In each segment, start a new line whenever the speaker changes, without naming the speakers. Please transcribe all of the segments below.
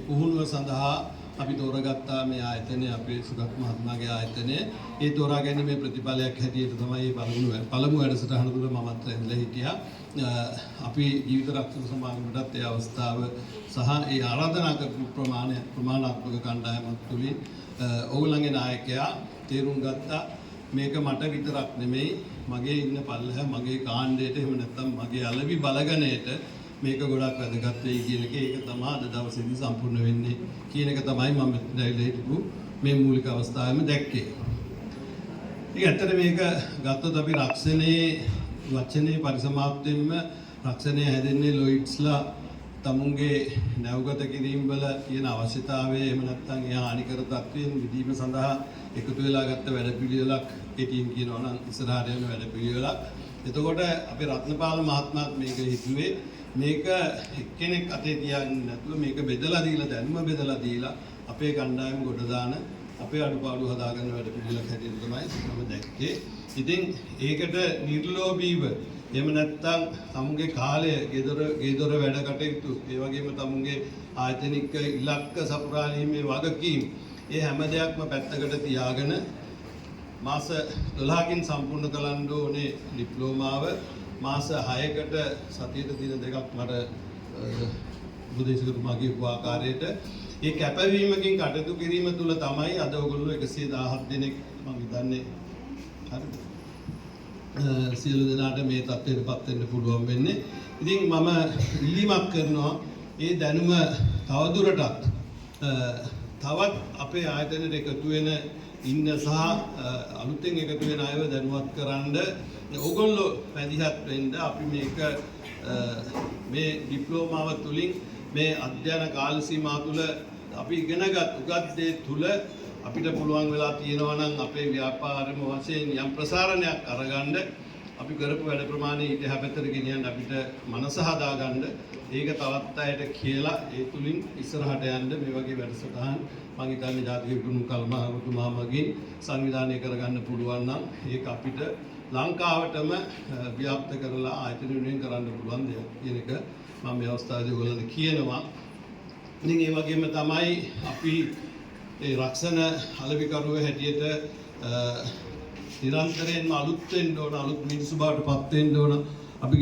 පුහුණුව සඳහා අපි තෝරගත්තා මේ ආයතනය අපේ සුගත් මහත්මයාගේ ආයතනය. ඒ තෝරා ගැනීමේ ප්‍රතිඵලයක් හැටියට තමයි පළමු වැඩසටහන තුළ මමත් ඇඳලා හිටියා. අපි ජීවිත රක්ෂක සමාගමටත් ඒ අවස්ථාව සහ ඒ ආරාධනා කරපු ප්‍රමාණාත්මක කණ්ඩායමක් තුළින් ඕගොල්ලන්ගේ නායකයා තේරුම් ගත්තා මේක මට විතරක් නෙමෙයි මගේ ඉන්න පල්ලෙහ මගේ කාණ්ඩයට එහෙම නැත්නම් මගේ අලවි බලගණයට මේක ගොඩක් වැදගත් වෙයි කියන එක. ඒක තමයි අද දවසේදී සම්පූර්ණ වෙන්නේ කියන එක තමයි මම දැයිලා හිටපු මේ මූලික අවස්ථාවෙම දැක්කේ. ඉතින් ඇත්තට මේක ගත්තොත් අපි රක්ෂණයේ වචනේ පරිසමාප්තියෙන්ම රක්ෂණය හැදෙන්නේ ලොයිඩ්ස්ලා තමුන්ගේ නැවගත කිරීම වල තියෙන අවශ්‍යතාවය එහෙම නැත්නම් ඒ හානිකර තත්වයෙන් මිදීම සඳහා එකතු වෙලා ගත්ත වැඩපිළිවෙලක් කෙටියෙන් කියනවා නම් ඉස්සරහට යන වැඩපිළිවෙලක්. එතකොට අපේ රත්නපාල මහත්මයාත් මේක හිතුවේ මේක එක්කෙනෙක් අතේ තියාගෙන නැතුව මේක බෙදලා දීලා දැනුම බෙදලා දීලා අපේ කණ්ඩායම ගොඩ දාන අපේ අඩුපාඩු හදාගන්න වැඩපිළිවෙලක් හැටියට තමයි මම දැක්කේ. ඉතින් ඒකට නිර්ලෝභීව එහෙම නැත්නම් තමුන්ගේ කාලය ගෙදර වැඩ කටයුතු ඒ වගේම තමුන්ගේ ආයතනික ඉලක්ක සපුරාලීමේ වගකීම් ඒ හැම දෙයක්ම පැත්තකට තියාගෙන මාස 12කින් සම්පූර්ණ කරන්න ඕනේ ඩිප්ලෝමාව. මාස 6කට සතියට දින දෙකක් මට උපදේශකතුමා කියපු ආකාරයට ඒ කැපවීමකින් කටයුතු කිරීම තුළ තමයි අද ඔයගොල්ලෝ 117 දෙනෙක් මම හිතන්නේ හරිද සියලු දෙනාට මේ තත්ත්වයටපත් වෙන්න පුළුවන් වෙන්නේ. ඉතින් මම ඉල්ලීමක් කරනවා ඒ දැනුම තවදුරටත් තවත් අපේ ආයතනයට එකතු වෙන ඉන්න සහ අලුතෙන් එකතු වෙන අයව දැනුවත් කරන්න ඕගොල්ලෝ පැදිහත් වෙන්න. අපි මේ ඩිප්ලෝමාව තුලින් මේ අධ්‍යයන කාල සීමාව තුළ අපි ඉගෙනගත් උගත් දේ තුළ අපිට පුළුවන් වෙලා තියෙනවා නම් අපේ ව්‍යාපාරෙම වශයෙන් යම් ප්‍රසාරණයක් අරගන්න අපි කරපු වැඩ ප්‍රමාණය ඊට හැපතට ගෙනියන්න අපිට මනස හදාගන්න ඒක තවත් අයට කියලා ඒ තුලින් ඉස්සරහට යන්න මේ වගේ වැඩසටහන් මම හිතන්නේ ජාතික ගුණ කල්මහතුමා මගින් සංවිධානය කරගන්න පුළුවන් නම් ඒක අපිට ලංකාවටම ව්‍යාප්ත කරලා ආයතන වෙනුවෙන් කරන්න පුළුවන් දෙයක් කියන එක මම මේ අවස්ථාවේදී ඔයගොල්ලන්ට කියනවා. ඉතින් ඒ වගේම තමයි අපි ඒ රක්ෂණ අලවිකරුව හැටියට නිරන්තරයෙන්ම අලුත් වෙන්න ඕන අලුත් මිනිස්සු බවට පත් වෙන්න ඕන. අපි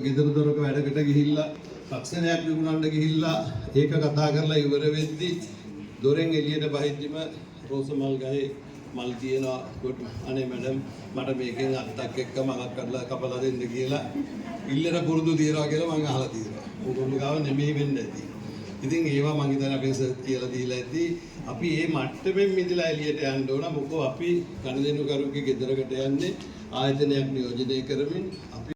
ගෙදර දොරක වැඩකට ගිහිල්ලා රක්ෂණයක් විකුණන්න ගිහිල්ලා ඒක කතා කරලා ඉවර වෙද්දි දොරෙන් එළියට බහිද්දිම රෝස මල් ගහේ මල් තියෙනවා කොට අනේ මැඩම් මට මේකෙන් අත්තක් එක්ක මලක් කපලා දෙන්න කියලා ඉල්ලර පුරුදු තියනවා කියලා මම අහලා තියෙනවා. ඕගොල්ලෝ ගාව නෙමෙයි වෙන්න ඇති. ඉතින් ඒවා මම හිතන්නේ අපේ සර් කියලා දීලා ඇති. අපි මේ මට්ටමින් මිදලා එළියට යන්න ඕන. මොකද අපි ගණදෙනුකරුගේ ගෙදරකට යන්නේ ආයතනයක් නියෝජනය කරමින් අපි